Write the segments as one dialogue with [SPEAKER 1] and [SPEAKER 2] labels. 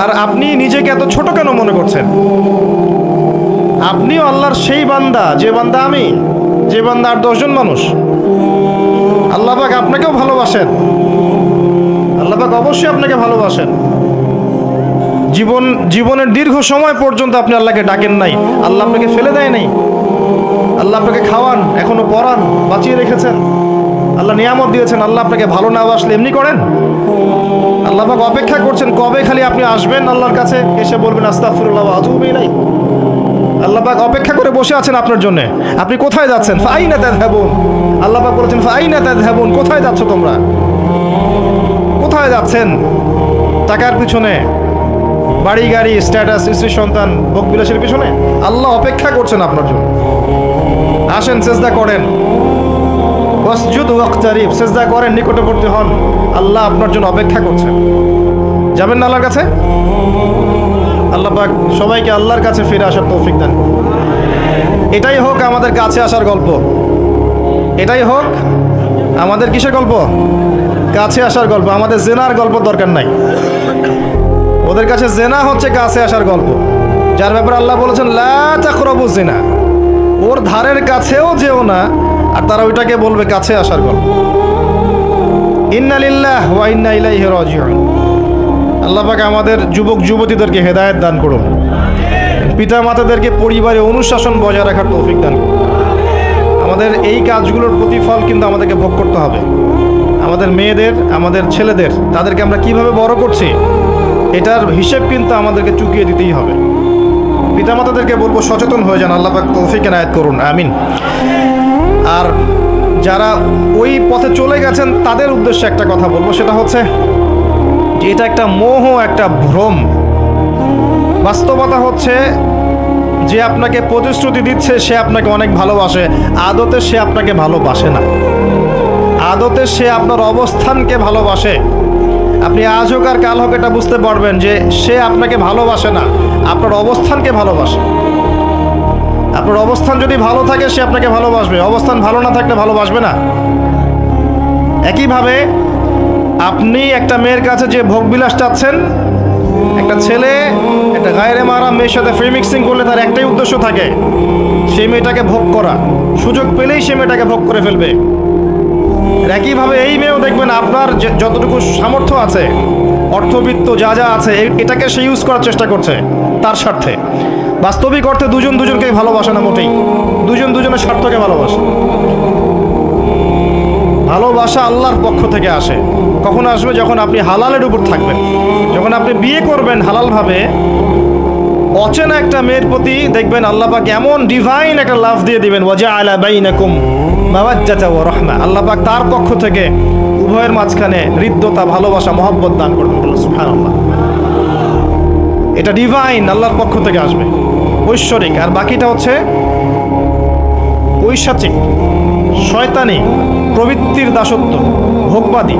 [SPEAKER 1] আর আপনি নিজেকে এত ছোট কেন মনে করছেন? আপনিও আল্লাহর সেই বান্দা, যে বান্দা আমি, যে বান্দা আর 10 জন মানুষ। আল্লাহ পাক আপনাকেও ভালোবাসেন, আল্লাহ পাক অবশ্যই আপনাকে ভালোবাসেন। জীবনের দীর্ঘ সময় পর্যন্ত আপনি আল্লাহকে ডাকেন নাই, আল্লাহ আপনাকে ফেলে দেয় নাই। আল্লাহ আপনাকে খাওয়ান, এখনো পড়ান, বাঁচিয়ে রেখেছেন, আল্লাহ নিয়ামত দিয়েছেন। আল্লাহ আপনাকে ভালো না বাসলে এমনি করেন? আল্লাহ পাক অপেক্ষা করছেন কবে খালি আপনি আসবেন আল্লাহর কাছে, এসে বলবেন আস্তাগফিরুল্লাহ ওয়া আতুবু ইলাইহি। আল্লাহ পাক অপেক্ষা করে বসে আছেন আপনার জন্য। আপনি কোথায় যাচ্ছেন? ফাআইনা তাযহাবুন। আল্লাহ পাক বলেছেন ফাআইনা তাযহাবুন, কোথায় যাচ্ছ তোমরা? কোথায় যাচ্ছেন? টাকার পিছনে, বাড়ি গাড়ি, স্ট্যাটাস, স্ত্রী সন্তান, ভোগবিলাসের পিছনে? আল্লাহ অপেক্ষা করছেন আপনার জন্য। আসেন, সেজদা করেন, ওয়াসজুদ ওয়াকতারিব, সেজদা করেন, নিকটবর্তী হন। আল্লাহ আপনার জন্য অপেক্ষা করছেন। যাবেন না আল্লাহর কাছে? আল্লাহ পাক সবাইকে আল্লাহর কাছে ফিরে আসার তৌফিক দেন। এটাই হোক আমাদের কাছে আসার গল্প, এটাই হোক আমাদের কিসের গল্প? কাছে আসার গল্প। আমাদের জেনার গল্প দরকার নাই। ওদের কাছে জেনা হচ্ছে কাছে আসার গল্প, যার ব্যাপারে আল্লাহ বলেছেন লা তাকরাবু জিনা, ওর ধারের কাছেও যেও না, আর তারা ওইটাকে বলবে কাছে আসার গল্প। ইন্না লিল্লাহি ওয়া ইন্না ইলাইহি রাজিউন। আল্লাহ পাক আমাদের যুবক যুবতীদেরকে হেদায়েত দান করুন, পিতা মাতাদেরকে পরিবারে অনুশাসন বজায় রাখার তৌফিক দান করুন। আমাদের এই কাজগুলোর প্রতিফল কিন্তু আমাদেরকে ভোগ করতে হবে। আমাদের মেয়েদের, আমাদের ছেলেদের, তাদেরকে আমরা কিভাবে বড় করছি এটার হিসেব কিন্তু আমাদেরকে চুকিয়ে দিতেই হবে। পিতামাতাদেরকে বলবো সচেতন হয়ে যান। আল্লাহ পাক তৌফিক এনায়েত করুন, আমিন। আর যারা ওই পথে চলে গেছেন তাদের উদ্দেশ্যে একটা কথা বলবো, সেটা হচ্ছে যে এটা একটা মোহ, একটা ভ্রম। বাস্তবতা হচ্ছে যে আপনাকে প্রতিশ্রুতি দিচ্ছে সে আপনাকে অনেক ভালোবাসে, আদতে সে আপনাকে ভালোবাসে না। আদতে সে আপনার অবস্থানকে ভালোবাসে। আপনি আজ হোক আর কাল হোক এটা বুঝতে পারবেন যে সে আপনাকে ভালোবাসে না, আপনার অবস্থানকে ভালোবাসে। আপনার অবস্থান যদি ভালো থাকে সে আপনাকে ভালোবাসবে, অবস্থান ভালো না থাকলে ভালোবাসবে না। একইভাবে আপনি একটা মেয়ের কাছে যে ভোগবিলাস চাচ্ছেন, একটা ছেলে একটা গায়রে মারা মেয়ের সাথে ফ্রি মিক্সিং করলে তার একটাই উদ্দেশ্য থাকে, সেই মেয়েটাকে ভোগ করা। সুযোগ পেলেই সে মেয়েটাকে ভোগ করে ফেলবে। একইভাবে এই মেয়েও দেখবেন আপনার যতটুকু সামর্থ্য আছে, অর্থবিত্ত যা যা আছে, এটাকে সে ইউজ করার চেষ্টা করছে তার স্বার্থে। বাস্তবিক অর্থে দুজন দুজনকে ভালোবাসে না মোটেই, দুজন দুজনের স্বার্থকে ভালোবাসে। ভালোবাসা আল্লাহর পক্ষ থেকে আসে। কখন আসবে? যখন আপনি হালালের উপর থাকবেন, যখন আপনি বিয়ে করবেন হালালভাবে। অচেনা একটা মেয়ের প্রতি দেখবেন আল্লাহ পাক এমন ডিভাইন একটা লাভ দিয়ে দিবেন, ওয়াজআলা বাইনাকুম মাওয়াজ্জাতা ওয়া রাহমা। আল্লাহ পাক তার পক্ষ থেকে উভয়ের মাঝখানে হৃদ্যতা, ভালোবাসা, মহব্বত দান করবেন। সুবহানাল্লাহ। এটা ডিভাইন, আল্লাহর পক্ষ থেকে আসবে, ঐশ্বরিক। আর বাকিটা হচ্ছে পৈশাচিক, শয়তানি, প্রবৃত্তির দাসত্ব, ভোগবাদী।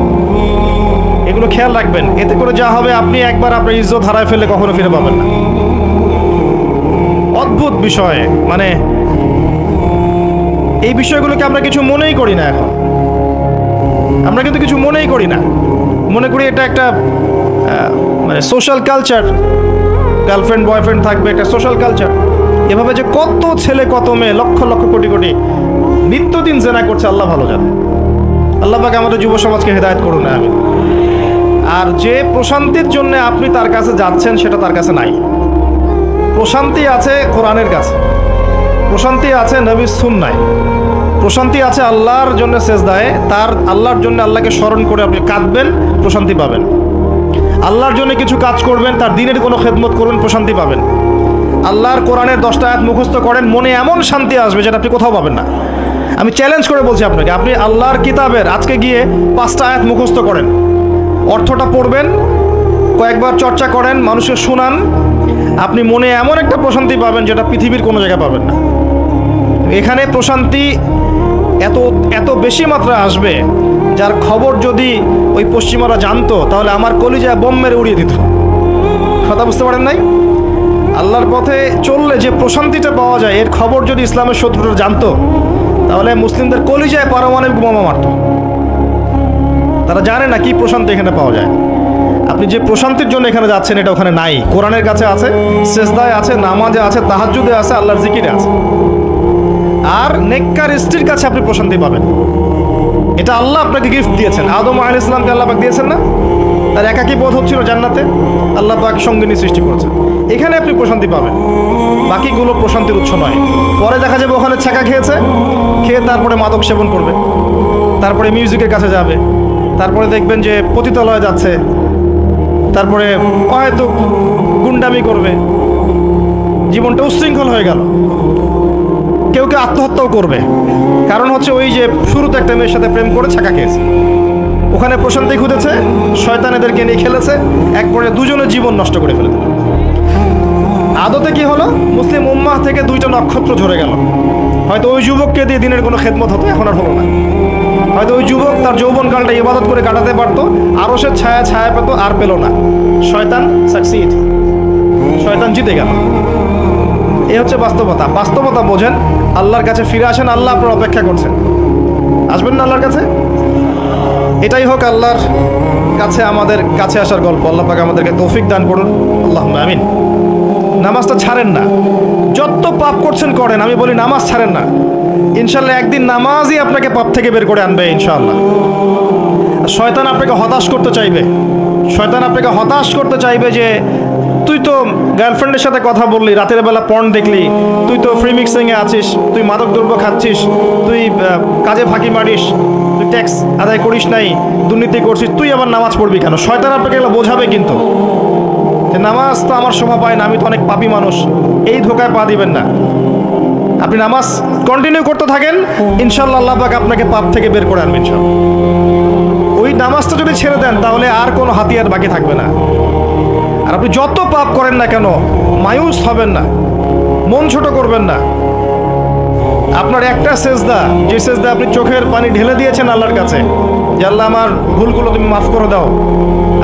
[SPEAKER 1] এগুলো খেয়াল রাখবেন। এতে করে যা হবে, আপনি একবার আপনার ইজ্জত হারায় ফেললে কখনো ফিরে পাবেন না। অদ্ভুত বিষয়, মানে এই বিষয়গুলোকে আমরা কিছু মনেই করি না এখন। আমরা কিন্তু কিছু মনেই করি না, মনে করি এটা একটা মানে সোশ্যাল কালচার। গার্লফ্রেন্ড বয়ফ্রেন্ড থাকবে, একটা সোশ্যাল কালচার। এভাবে যে কত ছেলে কত মেয়ে, লক্ষ লক্ষ কোটি কোটি নিত্যদিন জেনা করছে, আল্লাহ ভালো জানে। আল্লাহ পাক আমাদের যুব সমাজকে হেদায়েত করুন, আমিন। আর যে প্রশান্তির জন্য আপনি তার কাছে যাচ্ছেন সেটা তার কাছে নাই। প্রশান্তি আছে কোরআনের কাছে, প্রশান্তি আছে নবীর সুন্নায়, প্রশান্তি আছে আল্লাহর জন্য সেজদায়। তার আল্লাহর জন্য আল্লাহকে স্মরণ করে আপনি কাঁদবেন, প্রশান্তি পাবেন। আল্লাহর জন্য কিছু কাজ করবেন, তার দিনের কোনো খেদমত করবেন, প্রশান্তি পাবেন। আল্লাহর কোরআনের 10টা আয়াত মুখস্থ করেন, মনে এমন শান্তি আসবে যেটা আপনি কোথাও পাবেন না। আমি চ্যালেঞ্জ করে বলছি আপনাকে, আপনি আল্লাহর কিতাবের আজকে গিয়ে 5টা আয়াত মুখস্থ করেন, অর্থটা পড়বেন, কয়েকবার চর্চা করেন, মানুষকে শোনান, আপনি মনে এমন একটা প্রশান্তি পাবেন যেটা পৃথিবীর কোনো জায়গায় পাবেন না। এখানে প্রশান্তি এত এত বেশি মাত্রায় আসবে, যার খবর যদি ওই পশ্চিমারা জানতো তাহলে আমার কলিজা বোম মেরে উড়িয়ে দিত। কথা বুঝতে পারেন নাই? আল্লাহর পথে চললে যে প্রশান্তিটা পাওয়া যায়, এর খবর যদি ইসলামের শত্রুরা জানতো তাহলে মুসলিমদের কলিজায় পারমাণবিক বোমা মারত। তারা জানে না কি প্রশান্তি এখানে পাওয়া যায়। আপনি যে প্রশান্তির জন্য এখানে যাচ্ছেন এটা ওখানে নাই। কোরআনের কাছে আছে, সেজদায় আছে, নামাজে আছে, তাহাজ্জুদে আছে, আল্লাহর জিকিরে আছে। আর নেককার স্ত্রীর কাছে আপনি প্রশান্তি পাবেন। এটা আল্লাহ আপনাকে গিফট দিয়েছেন। আদম আলাইহিস সালামকে আল্লাহ পাক দিয়েছেন না? তার একাকী বোধ হচ্ছিল জান্নাতে, আল্লাহ পাক সঙ্গিনী সৃষ্টি করেছেন। এখানে আপনি প্রশান্তি পাবেন, বাকিগুলো প্রশান্তির উৎস নয়। পরে দেখা যাবে ওখানে ছাকা খেয়েছে, খেয়ে তারপরে মাদক সেবন করবে, তারপরে মিউজিকের কাছে যাবে, তারপরে দেখবেন যে পতিতালয়ে যাচ্ছে, তারপরে হয়তো গুন্ডামি করবে, জীবনটা উচ্ছৃঙ্খল হয়ে গেল। কেউ কেউ আত্মহত্যাও করবে, কারণ হচ্ছে ওই যে শুরুতে একটা মেয়ের সাথে প্রেম করে ছাকা খেয়েছে, ওখানে প্রশান্তি খুঁজেছে, শয়তান এদেরকে নিয়ে খেলেছে, এক পর্যায়ে দুজনের জীবন নষ্ট করে ফেলে দিল। আদতে কি হলো, মুসলিম উম্মাহ থেকে 2টা নক্ষত্র ঝরে গেল। হয়তো ওই যুবককে দিয়ে দিনের কোনো খেদমত হতো, এখন আর হলো না। হয়তো ওই যুবক তার যৌবনকালটা ইবাদত করে কাটাতে পারতো, আরও সে ছায়া পেত, আর পেল না। শয়তান সাকসিড, শয়তান জিতে গেল। এই হচ্ছে বাস্তবতা। বাস্তবতা বোঝেন, আল্লাহর কাছে ফিরে আসেন, আল্লাহ আপনার অপেক্ষা করছেন। আসবেন না আল্লাহর কাছে? এটাই হোক আল্লাহর কাছে আমাদের কাছে আসার গল্প। আল্লাহ পাক আমাদেরকে তৌফিক দান করুন, আল্লাহুম্মা আমিন। নামাজটা ছাড়েন না, যত পাপ করছেন করেন, আমি বলি নামাজ ছাড়েন না। ইনশাল্লাহ একদিন নামাজই আপনাকে পাপ থেকে বের করে আনবে ইনশাআল্লাহ। শয়তান আপনাকে হতাশ করতে চাইবে, শয়তান আপনাকে হতাশ করতে চাইবে যে তুই তো গার্লফ্রেন্ডের সাথে কথা বললি, রাতের বেলা পর্ন দেখলি, তুই তো ফ্রি মিক্সিংয়ে আছিস, তুই মাদক দ্রব্য খাচ্ছিস, তুই কাজে ফাঁকি মারিস, তুই ট্যাক্স আদায় করিস নাই, দুর্নীতি করছিস, তুই আবার নামাজ পড়বি কেন? শয়তান আপনাকে এগুলো বোঝাবে, কিন্তু যে নামাজ তো আমার শোভা পায় না, আমি তো অনেক পাপী মানুষ, এই ধোকায় পা দিবেন না। আপনি নামাজ কন্টিনিউ করতে থাকেন, ইনশাল্লাহ আল্লাহ পাক আপনাকে পাপ থেকে বের করে আনবেন। ওই নামাজটা যদি ছেড়ে দেন তাহলে আর কোনো হাতিয়ার বাকি থাকবে না। আর আপনি যত পাপ করেন না কেন, মায়ুস হবেন না, মন ছোট করবেন না। আপনার একটা সেজদা, যে সেজদা আপনি চোখের পানি ঢেলে দিয়েছেন আল্লাহর কাছে, যে আল্লাহ আমার ভুলগুলো তুমি মাফ করে দাও,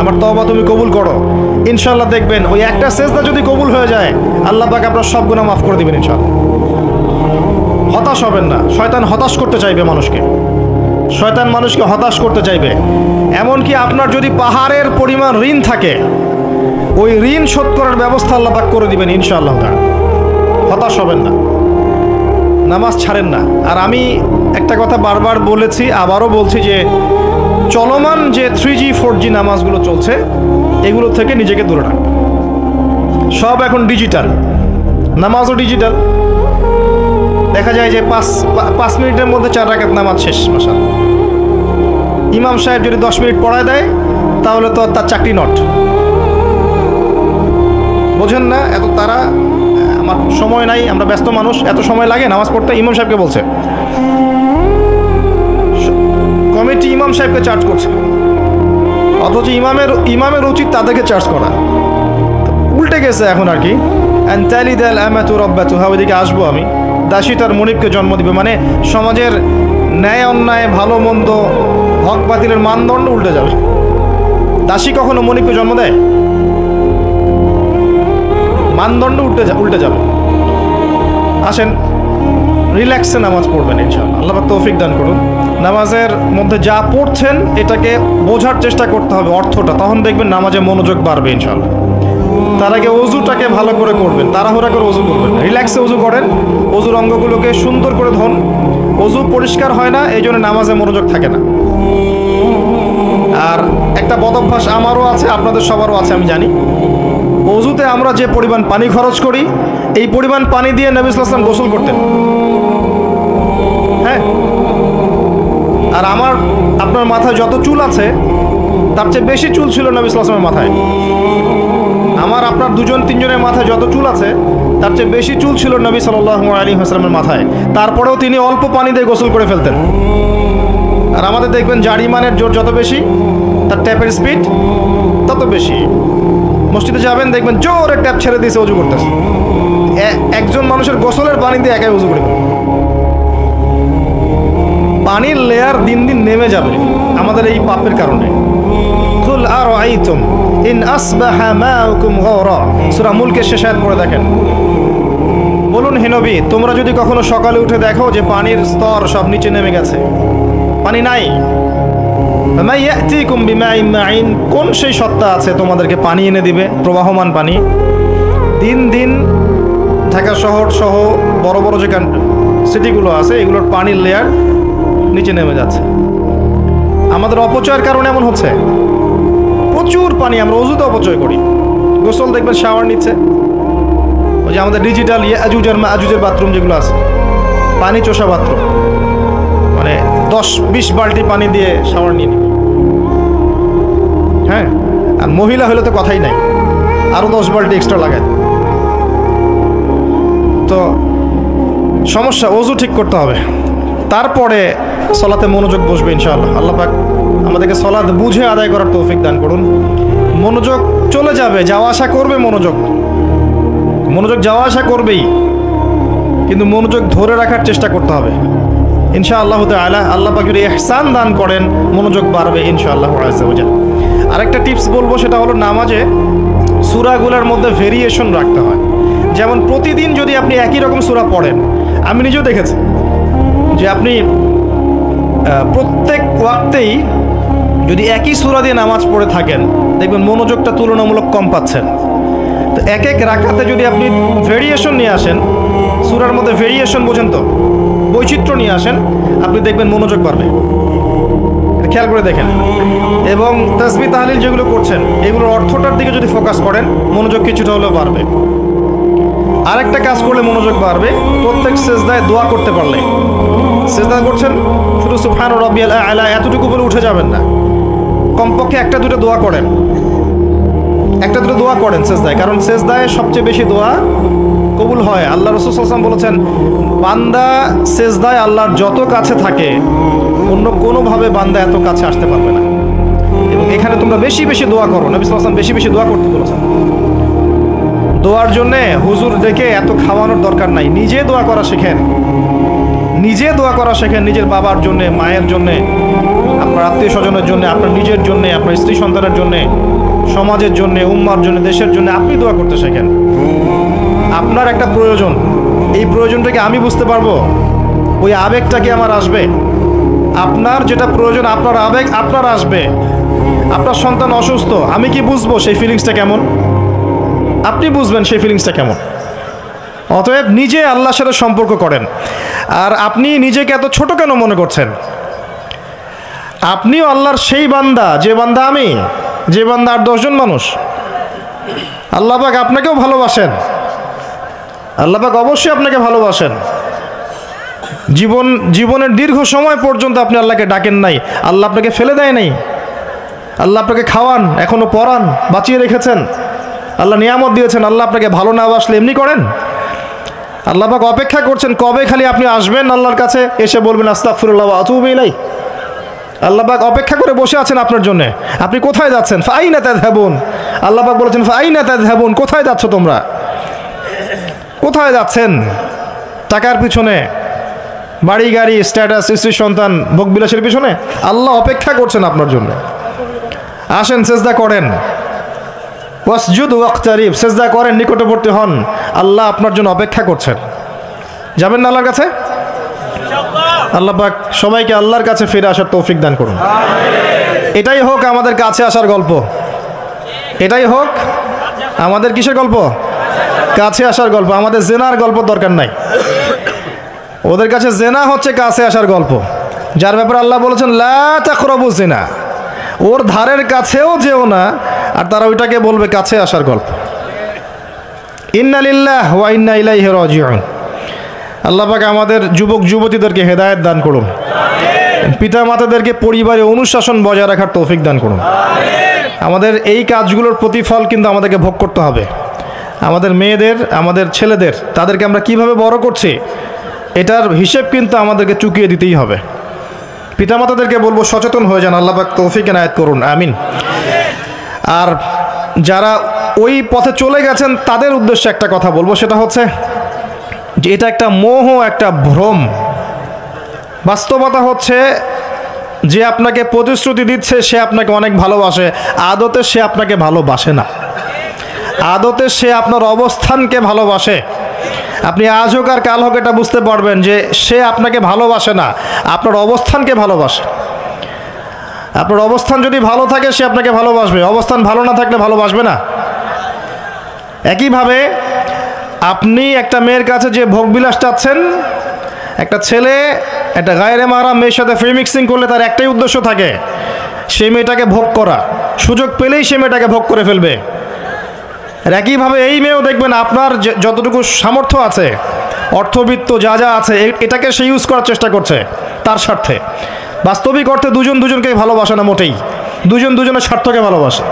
[SPEAKER 1] আমার তওবা তুমি কবুল করো, ইনশাল্লাহ দেখবেন ওই একটা সেজদা যদি কবুল হয়ে যায়, আল্লাহ পাক আপনার সব গুনাহ মাফ করে দিবেন ইনশাল্লাহ। হতাশ হবেন না। শয়তান হতাশ করতে চাইবে মানুষকে, শয়তান মানুষকে হতাশ করতে চাইবে। এমনকি আপনার যদি পাহাড়ের পরিমাণ ঋণ থাকে, ওই ঋণ শোধ করার ব্যবস্থা আল্লাহ পাক করে দিবেন ইনশাআল্লাহ। হতাশ হবেন না, নামাজ ছাড়েন না। আর আমি একটা কথা বারবার বলেছি, আবারও বলছি যে চলমান যে 3G 4G নামাজগুলো চলছে, এগুলো থেকে নিজেকে দূরে রাখ। সব এখন ডিজিটাল, নামাজও ডিজিটাল। দেখা যায় যে 5 মিনিটের মধ্যে 4 রাকাত নামাজ শেষ। মাশাআল্লাহ, ইমাম সাহেব যদি 10 মিনিট পড়ায় দেয় তাহলে তো তার চাকরি নট। বোঝেন না? এত তারা, আমার সময় নাই, আমরা ব্যস্ত মানুষ, এত সময় লাগে নামাজ পড়তে? ইমাম সাহেবকে বলছে, কমিটি ইমাম সাহেবকে চার্জ করছে, অথচ ইমামের উচিত তাদেরকে চার্জ করা। উল্টে গেছে এখন আর কি। ওইদিকে আসবো আমি। দাসী তার মনিবকে জন্ম দিবে, মানে সমাজের ন্যায় অন্যায়, ভালো মন্দ, হক বাতিলের মানদণ্ড উল্টে যাবে। দাসী কখনো মনিবকে জন্ম দেয়? মানদণ্ড উল্টে যাবে। আসেন, রিল্যাক্সে নামাজ পড়বেন ইনশাআল্লাহ। আল্লাহ পাক তৌফিক দান করুন। নামাজের মধ্যে যা পড়ছেন এটাকে বোঝার চেষ্টা করতে হবে অর্থটা, তখন দেখবেন নামাজে মনোযোগ বাড়বে ইনশাআল্লাহ। তার আগে অজুটাকে ভালো করে করবেন, তাড়াহুড়া করে অজু করবেন, রিল্যাক্সে অজু করেন, অজুর অঙ্গগুলোকে সুন্দর করে ধন। অজু পরিষ্কার হয় না, এই জন্য নামাজে মনোযোগ থাকে না। আর একটা বদ অভ্যাস আমারও আছে, আপনাদের সবারও আছে আমি জানি। অজুতে আমরা যে পরিমাণ পানি খরচ করি, এই পরিমাণ পানি দিয়ে নবী সাল্লাল্লাহু আলাইহি ওয়াসাল্লাম গোসল করতেন। হ্যাঁ, আর আপনার মাথায় যত চুল আছে তার চেয়ে বেশি চুল ছিল নবী সাল্লাল্লাহু আলাইহি ওয়াসাল্লামের মাথায়। আপনার 2-3 মাথায় যত চুল আছে তার চেয়ে বেশি চুল ছিল নবী সাল্লাল্লাহু আলাইহি ওয়াসাল্লামের মাথায়। তারপরেও তিনি অল্প পানি দিয়ে গোসল করে ফেলতেন। আর আমাদের দেখবেন জারিমানের জোর যত বেশি, তার ট্যাপের স্পিড তত বেশি। মসজিদে যাবেন, দেখবেন জোরে ট্যাপ ছেড়ে দিয়েছে, অজু করতেছে। একজন মানুষের গোসলের পানি দিয়ে একাই অজু করে। পানির লেয়ার দিন দিন নেমে যাবে আমাদের এই পাপের কারণে। কুল আরাআইতুম ইন আসবাহা মাউকুম গাওরা, সূরা মুলকের শেষ আয়াত পড়ে দেখেন। বলুন হে নবী, তোমরা যদি কখনো সকালে উঠে দেখো যে পানির স্তর সব নিচে নেমে গেছে, পানি নাই, মা ইয়াতিকুম বিমাইন মাইন, কোন সেই সত্তা আছে তোমাদেরকে পানি এনে দিবে, প্রবাহমান পানি। দিন দিন ঢাকা শহর সহ বড় বড় যে সিটিগুলো আছে এগুলোর পানির লেয়ার নিচে নেমে যাচ্ছে। আমাদের অপচয়ের কারণে এমন হচ্ছে। প্রচুর পানি আমরা অযুতে অপচয় করি। গোসল দেখবেন শাওয়ার নিচ্ছে, ওই যে আমাদের ডিজিটাল ইয়াজুজ আর মাজুজের বাথরুম যেগুলো আছে, পানি চোষা বাথরুম, মানে 10-20 বালতি পানি দিয়ে শাওয়ার নিয়ে নিই। হ্যাঁ, আর মহিলা হলে তো কথাই নাই, আরও 10 বালতি এক্সট্রা লাগায়। তো সমস্যা, ওযু ঠিক করতে হবে, তারপরে সলাতে মনোযোগ বসবে ইনশাআল্লাহ। আল্লাহ পাক আমাদেরকে সলাত বুঝে আদায় করার তৌফিক দান করুন। মনোযোগ চলে যাবে, যাওয়া আসা করবে, মনোযোগ যাওয়া আসা করবেই, কিন্তু মনোযোগ ধরে রাখার চেষ্টা করতে হবে ইনশাআল্লাহ তাআলা। আল্লাহ পাক যদি ইহসান দান করেন মনোযোগ বাড়বে ইনশাআল্লাহ আযজা ওয়া জাল। আরেকটা টিপস বলবো, সেটা হলো নামাজে সূরাগুলোর মধ্যে ভেরিয়েশন রাখতে হয়। যেমন প্রতিদিন যদি আপনি একই রকম সূরা পড়েন, আমি নিজেও দেখেছি যে আপনি প্রত্যেক ওয়াক্তেই যদি একই সূরা দিয়ে নামাজ পড়ে থাকেন, দেখবেন মনোযোগটা তুলনামূলক কম পাচ্ছেন। তো এক এক রাকাতে যদি আপনি ভেরিয়েশন নিয়ে আসেন, সূরার মধ্যে ভেরিয়েশন বোঝেন তো, বৈচিত্র্য নিয়ে আসেন, আপনি দেখবেন মনোযোগ বাড়বে। খেয়াল করে দেখেন। এবং তাসবিহ তাহলিল যেগুলো করছেন এগুলোর অর্থটার দিকে যদি ফোকাস করেন, মনোযোগ কিছুটা হলেও বাড়বে। আরেকটা কাজ করলে মনোযোগ বাড়বে, প্রত্যেক সেজদায় দোয়া করতে পারলে। সেজদা করছেন, শুধু সুবহান রাব্বিয়াল আ'লা এতটুকু বলে উঠে যাবেন না, কমপক্ষে একটা দুটো দোয়া করেন, সেজদায়। কারণ সেজদায় সবচেয়ে বেশি দোয়া কবুল হয়। আল্লাহ রাসূল সাল্লাল্লাহু আলাইহি ওয়াসাল্লাম বলেছেন, বান্দা সেজদায় আল্লাহর যত কাছে থাকে অন্য কোনোভাবে বান্দা এত কাছে আসতে পারবে না। এবং এখানে তোমরা বেশি বেশি দোয়া করো, নবী সাল্লাল্লাহু আলাইহি ওয়াসাল্লাম বেশি বেশি দোয়া করতে বলেছেন। দোয়ার জন্যে হুজুর ডেকে এত খাওয়ানোর দরকার নাই, নিজে দোয়া করা শেখেন, নিজের বাবার জন্যে, মায়ের জন্যে, আপনার আত্মীয় স্বজনের জন্য, আপনার নিজের জন্যে, আপনার স্ত্রী সন্তানের জন্যে, সমাজের জন্যে, উম্মার জন্য, দেশের জন্য আপনি দোয়া করতে শেখেন। আপনার একটা প্রয়োজন, এই প্রয়োজনটাকে আমি বুঝতে পারবো, ওই আবেগটা কি আমার আসবে? আপনার যেটা প্রয়োজন, আপনার আবেগ আপনার আসবে। আপনার সন্তান অসুস্থ, আমি কি বুঝবো সেই ফিলিংসটা কেমন? আপনি বুঝবেন সেই ফিলিংসটা কেমন। অতএব নিজে আল্লাহর সাথে সম্পর্ক করেন। আর আপনি নিজেকে এত ছোট কেন মনে করছেন? আপনিও আল্লাহর সেই বান্দা, যে বান্দা আমি, যে বান্দা আর 10 জন মানুষ। আল্লাহ পাক আপনাকেও ভালোবাসেন, আল্লাহ পাক অবশ্যই আপনাকে ভালোবাসেন। জীবনের দীর্ঘ সময় পর্যন্ত আপনি আল্লাহকে ডাকেন নাই, আল্লাহ আপনাকে ফেলে দেয় নাই। আল্লাহ আপনাকে খাওয়ান, এখনো পরান, বাঁচিয়ে রেখেছেন, আল্লাহ নিয়ামত দিয়েছেন। আল্লাহ আপনাকে ভালো না বাসলে এমনি করেন? আল্লাহ পাক অপেক্ষা করছেন কবে খালি আপনি আসবেন আল্লাহর কাছে, এসে বলবেন আস্তাগফিরুল্লাহ ওয়া আতুবু ইলাইহি। আল্লাহ পাক অপেক্ষা করে বসে আছেন আপনার জন্য। আপনি কোথায় যাচ্ছেন? ফাআইনা তাযহাবুন। আল্লাহ পাক বলেছেন ফাআইনা তাযহাবুন, কোথায় যাচ্ছ তোমরা? কোথায় যাচ্ছেন? টাকার পিছনে, বাড়ি গাড়ি, স্ট্যাটাস, স্ত্রী সন্তান, ভোগবিলাসের পিছনে? আল্লাহ অপেক্ষা করছেন আপনার জন্য। আসেন, সেজদা করেন, ওয়াসজুদ ওয়াকতারিব, সেজদা করেন, নিকটবর্তী হন। আল্লাহ আপনার জন্য অপেক্ষা করছেন। যাবেন না আল্লাহর কাছে? আল্লাহ পাক সবাইকে আল্লাহর কাছে ফিরে আসার তৌফিক দান করুন। এটাই হোক আমাদের কাছে আসার গল্প, এটাই হোক আমাদের কিসের গল্প? কাছে আসার গল্প। আমাদের জেনার গল্প দরকার নাই। ওদের কাছে জেনা হচ্ছে কাছে আসার গল্প, যার ব্যাপারে আল্লাহ বলেছেন লা তাকরাবু জিনা, ওর ধারের কাছেও যেও না, আর তারা ওইটাকে বলবে কাছে আসার গল্প। ইন্না লিল্লাহি ওয়া ইন্না ইলাইহি রাজিউন। আল্লাহ পাক আমাদের যুবক যুবতীদেরকে হেদায়েত দান করুন, পিতা মাতাদেরকে পরিবারে অনুশাসন বজায় রাখার তৌফিক দান করুন। আমাদের এই কাজগুলোর প্রতিফল কিন্তু আমাদেরকে ভোগ করতে হবে। আমাদের মেয়েদের, আমাদের ছেলেদের, তাদেরকে আমরা কিভাবে বড় করছি এটার হিসেব কিন্তু আমাদেরকে চুকিয়ে দিতেই হবে। পিতামাতাদেরকে বলবো সচেতন হয়ে যান। আল্লাহ পাক তৌফিক এনায়েত করুন, আমিন। আর যারা ওই পথে চলে গেছেন তাদের উদ্দেশ্যে একটা কথা বলবো, সেটা হচ্ছে যে এটা একটা মোহ, একটা ভ্রম। বাস্তবতা হচ্ছে যে আপনাকে প্রতিশ্রুতি দিচ্ছে সে আপনাকে অনেক ভালোবাসে, আদতে সে আপনাকে ভালোবাসে না। আদতে সে আপনার অবস্থানকে ভালোবাসে। আপনি আজ হোক আর কাল হোক এটা বুঝতে পারবেন যে সে আপনাকে ভালোবাসে না, আপনার অবস্থানকে ভালোবাসে। আপনার অবস্থান যদি ভালো থাকে সে আপনাকে ভালোবাসবে, অবস্থান ভালো না থাকলে ভালোবাসবে না। একইভাবে আপনি একটা মেয়ের কাছে যে ভোগবিলাস চাচ্ছেন, একটা ছেলে একটা গায়রে মাহরাম মেয়ের সাথে ফ্রি মিক্সিং করলে তার একটাই উদ্দেশ্য থাকে, সেই মেয়েটাকে ভোগ করা, সুযোগ পেলেই সে মেয়েটাকে ভোগ করে ফেলবে। আর একইভাবে এই মেয়েও দেখবেন আপনার যতটুকু সামর্থ্য আছে, অর্থবিত্ত যা যা আছে, এটাকে সে ইউজ করার চেষ্টা করছে তার স্বার্থে। বাস্তবিক অর্থে দুজন দুজনকে ভালোবাসে না মোটেই, দুজন দুজনের স্বার্থকে ভালোবাসে।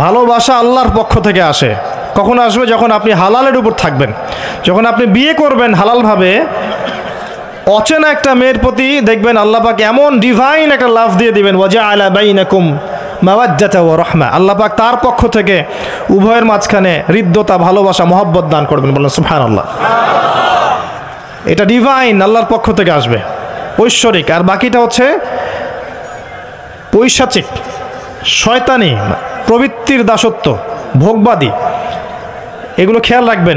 [SPEAKER 1] ভালোবাসা আল্লাহর পক্ষ থেকে আসে। কখন আসবে? যখন আপনি হালালের উপর থাকবেন, যখন আপনি বিয়ে করবেন হালালভাবে। অচেনা একটা মেয়ের প্রতি দেখবেন আল্লাহ পাক এমন ডিভাইন একটা লাভ দিয়ে দিবেন, ওয়াজআলা বাইনাকুম মাওয়াজ্জাতা ওয়া রাহমা। আল্লাহ পাক তার পক্ষ থেকে উভয়ের মাঝখানে হৃদ্যতা, ভালোবাসা, মহব্বত দান করবেন। বলেন সুবহানাল্লাহ। এটা ডিভাইন, আল্লাহর পক্ষ থেকে আসবে, ঐশ্বরিক। আর বাকিটা হচ্ছে পৈশাচিক, শয়তানি, প্রবৃত্তির দাসত্ব, ভোগবাদী। এগুলো খেয়াল রাখবেন।